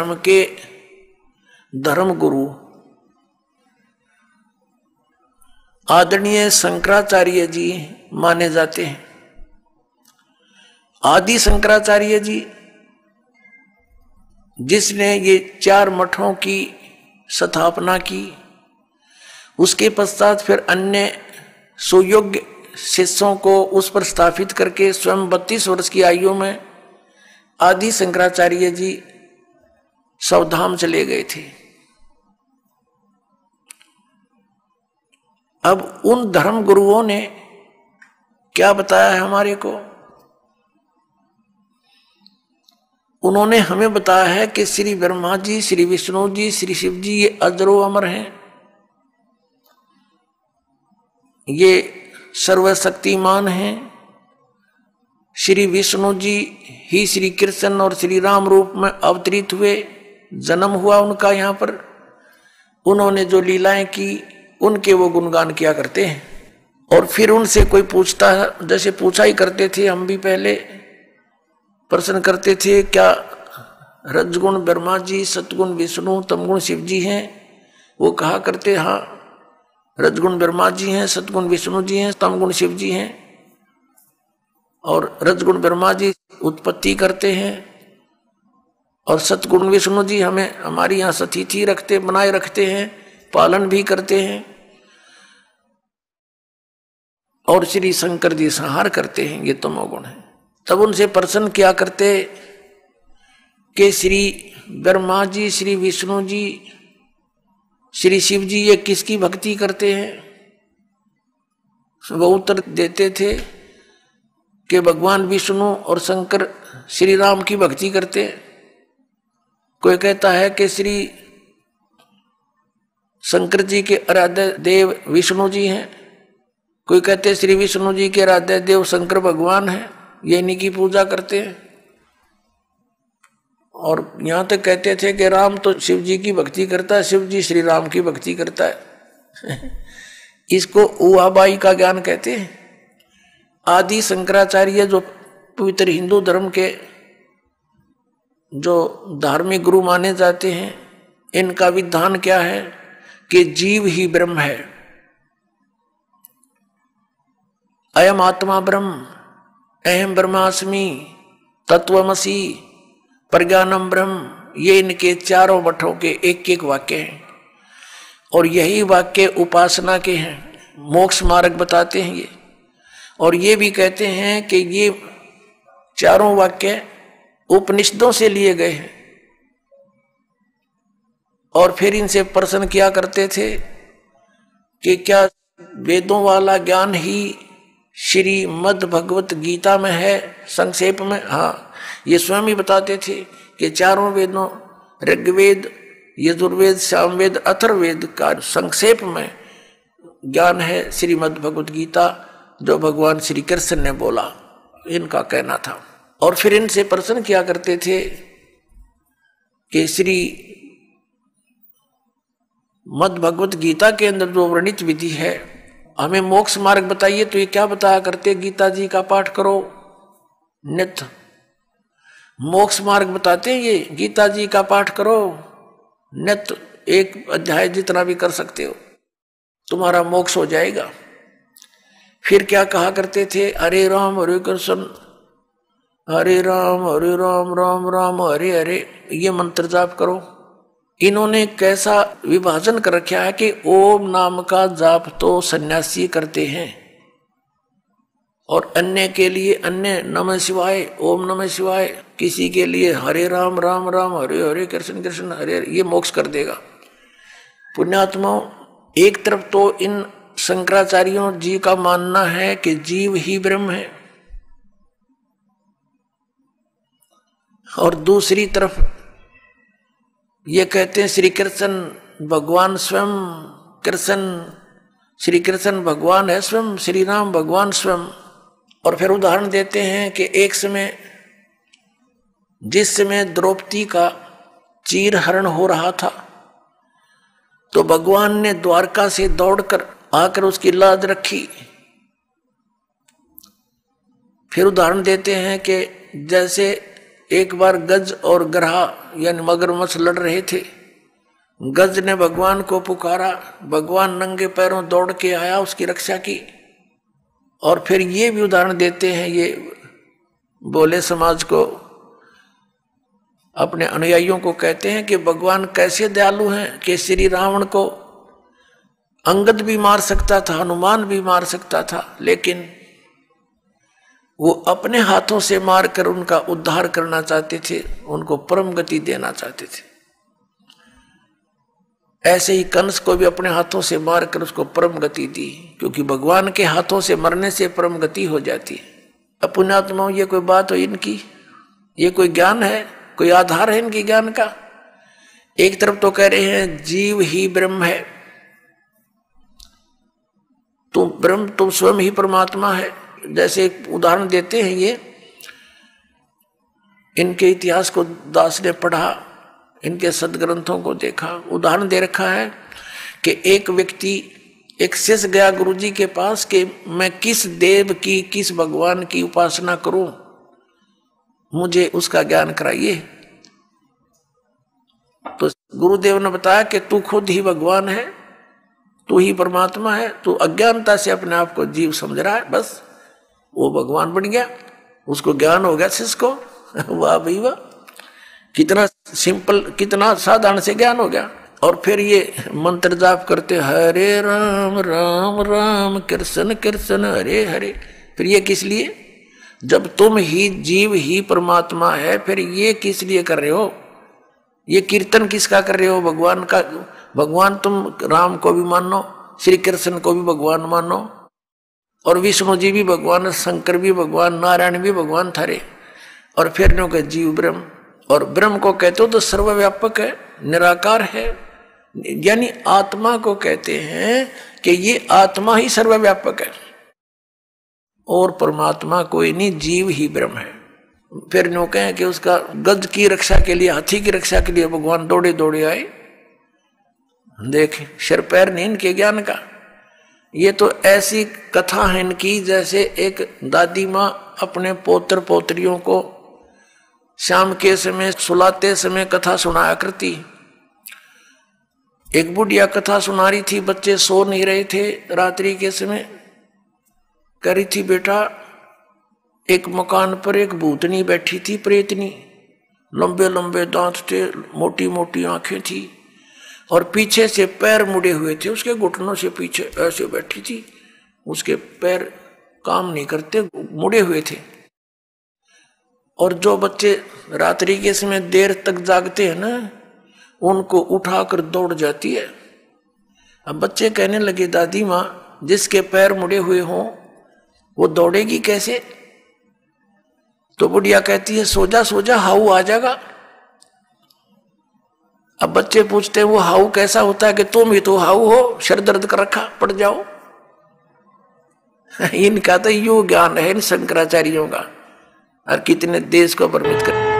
धर्म के धर्म गुरु आदरणीय शंकराचार्य जी माने जाते हैं। आदि शंकराचार्य जी जिसने ये 4 मठों की स्थापना की, उसके पश्चात फिर अन्य सुयोग्य शिष्यों को उस पर स्थापित करके स्वयं 32 वर्ष की आयु में आदि शंकराचार्य जी स्वधाम चले गए थे। अब उन धर्म गुरुओं ने क्या बताया है हमारे को? उन्होंने हमें बताया है कि श्री ब्रह्मा जी, श्री विष्णु जी, श्री शिव जी ये अजरो अमर हैं, ये सर्वशक्तिमान हैं। श्री विष्णु जी ही श्री कृष्ण और श्री राम रूप में अवतरित हुए, जन्म हुआ उनका यहाँ पर। उन्होंने जो लीलाएं की उनके वो गुणगान किया करते हैं। और फिर उनसे कोई पूछता है, जैसे पूछा ही करते थे हम भी पहले, प्रश्न करते थे क्या रजगुण ब्रह्मा जी, सतगुण विष्णु, तमगुण शिव जी हैं? वो कहा करते हाँ रजगुण ब्रह्मा जी हैं, सतगुण विष्णु जी हैं, तमगुण शिव जी हैं। और रजगुण ब्रह्मा जी उत्पत्ति करते हैं और सतगुण विष्णु जी हमें हमारी यहाँ सतिथि रखते, बनाए रखते हैं, पालन भी करते हैं। और श्री शंकर जी संहार करते हैं, ये तमोगुण है। तब उनसे प्रश्न किया करते कि श्री ब्रह्मा जी, श्री विष्णु जी, श्री शिव जी ये किसकी भक्ति करते हैं? वो उत्तर देते थे कि भगवान विष्णु और शंकर श्री राम की भक्ति करते हैं। कोई कहता है कि श्री शंकर जी के आराध्य देव विष्णु जी हैं, कोई कहते हैं श्री विष्णु जी के आराध्य देव शंकर भगवान हैं, ये इन्हीं की पूजा करते हैं। और यहां तक कहते थे कि राम तो शिव जी की भक्ति करता है, शिव जी श्री राम की भक्ति करता है। इसको उहाबाई का ज्ञान कहते हैं। आदि शंकराचार्य जो पवित्र हिंदू धर्म के जो धार्मिक गुरु माने जाते हैं, इनका विधान क्या है कि जीव ही ब्रह्म है। अयम आत्मा ब्रह्म, अहम ब्रह्मास्मि, तत्वमसि, प्रज्ञानम ब्रह्म, ये इनके 4 मठों के एक वाक्य हैं। और यही वाक्य उपासना के हैं, मोक्ष मार्ग बताते हैं ये। और ये भी कहते हैं कि ये 4 वाक्य उपनिषदों से लिए गए हैं। और फिर इनसे प्रश्न किया करते थे कि क्या वेदों वाला ज्ञान ही श्रीमद् भगवत गीता में है? संक्षेप में हाँ, ये स्वयं ही बताते थे कि 4 वेदों ऋग्वेद, यजुर्वेद, सामवेद, अथर्ववेद का संक्षेप में ज्ञान है श्रीमद् भगवत गीता, जो भगवान श्री कृष्ण ने बोला, इनका कहना था। और फिर इनसे प्रश्न किया करते थे कि श्री मद् भगवत गीता के अंदर जो वर्णित विधि है, हमें मोक्ष मार्ग बताइए। तो ये क्या बताया करते? गीता जी का पाठ करो नित्य, मोक्ष मार्ग बताते हैं ये। गीता जी का पाठ करो नित्य, 1 अध्याय जितना भी कर सकते हो, तुम्हारा मोक्ष हो जाएगा। फिर क्या कहा करते थे? हरे राम हरे कृष्ण, हरे राम राम राम हरे हरे, ये मंत्र जाप करो। इन्होंने कैसा विभाजन कर रखा है कि ओम नाम का जाप तो सन्यासी करते हैं, और अन्य के लिए अन्य नमः शिवाय, ओम नमः शिवाय, किसी के लिए हरे राम राम राम हरे हरे, कृष्ण कृष्ण हरे हरे, ये मोक्ष कर देगा। पुण्यात्माओं, एक तरफ तो इन शंकराचार्यों जी का मानना है कि जीव ही ब्रह्म है, और दूसरी तरफ ये कहते हैं श्री कृष्ण भगवान स्वयं, कृष्ण श्री कृष्ण भगवान है स्वयं, श्री राम भगवान स्वयं। और फिर उदाहरण देते हैं कि एक समय, जिस समय द्रौपदी का चीरहरण हो रहा था, तो भगवान ने द्वारका से दौड़कर आकर उसकी लाज रखी। फिर उदाहरण देते हैं कि जैसे एक बार गज और ग्रहा यानी मगरमच्छ लड़ रहे थे। गज ने भगवान को पुकारा, भगवान नंगे पैरों दौड़ के आया, उसकी रक्षा की। और फिर ये भी उदाहरण देते हैं ये बोले समाज को, अपने अनुयायियों को कहते हैं कि भगवान कैसे दयालु हैं कि श्री रावण को अंगद भी मार सकता था, हनुमान भी मार सकता था, लेकिन वो अपने हाथों से मारकर उनका उद्धार करना चाहते थे, उनको परम गति देना चाहते थे। ऐसे ही कंस को भी अपने हाथों से मारकर उसको परम गति दी, क्योंकि भगवान के हाथों से मरने से परम गति हो जाती है। पुण्यात्माओं, ये कोई बात हो इनकी? ये कोई ज्ञान है? कोई आधार है इनके ज्ञान का? एक तरफ तो कह रहे हैं जीव ही ब्रह्म है, तुम स्वयं ही परमात्मा है। जैसे एक उदाहरण देते हैं, ये इनके इतिहास को दास ने पढ़ा, इनके सदग्रंथों को देखा, उदाहरण दे रखा है कि एक व्यक्ति, एक शिष्य गया गुरुजी के पास कि मैं किस देव की, किस भगवान की उपासना करूं, मुझे उसका ज्ञान कराइए। तो गुरुदेव ने बताया कि तू खुद ही भगवान है, तू ही परमात्मा है, तू अज्ञानता से अपने आप को जीव समझ रहा है, बस वो भगवान बन गया, उसको ज्ञान हो गया शिष्य को। वाह भाई वाह, कितना सिंपल, कितना साधारण से ज्ञान हो गया। और फिर ये मंत्र जाप करते, हरे राम राम राम कृष्ण कृष्ण हरे हरे। फिर ये किस लिए? जब तुम ही जीव ही परमात्मा है, फिर ये किस लिए कर रहे हो? ये कीर्तन किसका कर रहे हो? भगवान का। भगवान तुम राम को भी मानो, श्री कृष्ण को भी भगवान मानो, और विष्णु जी भी भगवान, शंकर भी भगवान, नारायण भी भगवान थारे। और फिर नो के जीव ब्रह्म, और ब्रह्म को कहते हो तो सर्वव्यापक है, निराकार है, यानी आत्मा को कहते हैं कि ये आत्मा ही सर्वव्यापक है और परमात्मा कोई नहीं, जीव ही ब्रह्म है। फिर नो कहें कि उसका गज की रक्षा के लिए, हाथी की रक्षा के लिए भगवान दौड़े दौड़े आए। देख, सिर पैर नहीं इनके ज्ञान का। ये तो ऐसी कथा है इनकी जैसे एक दादी माँ अपने पोत्र पोत्रियों को शाम के समय सुलाते समय कथा सुनाया करती। एक बुढ़िया कथा सुना रही थी, बच्चे सो नहीं रहे थे रात्रि के समय। कह रही थी, बेटा एक मकान पर एक भूतनी बैठी थी, प्रेतनी, लंबे लंबे दांत थे, मोटी मोटी आंखें थी और पीछे से पैर मुड़े हुए थे, उसके घुटनों से पीछे ऐसे बैठी थी, उसके पैर काम नहीं करते, मुड़े हुए थे। और जो बच्चे रात्रि के समय देर तक जागते हैं ना, उनको उठाकर दौड़ जाती है। अब बच्चे कहने लगे, दादी माँ जिसके पैर मुड़े हुए हों वो दौड़ेगी कैसे? तो बुढ़िया कहती है, सो जा हाउ आ जाएगा। अब बच्चे पूछते हैं, वो हाउ कैसा होता है? कि तुम ही तो हाउ हो, सर दर्द कर रखा, पड़ जाओ। इनका तो यू ज्ञान है इन शंकराचार्यों का, और कितने देश को भ्रमित कर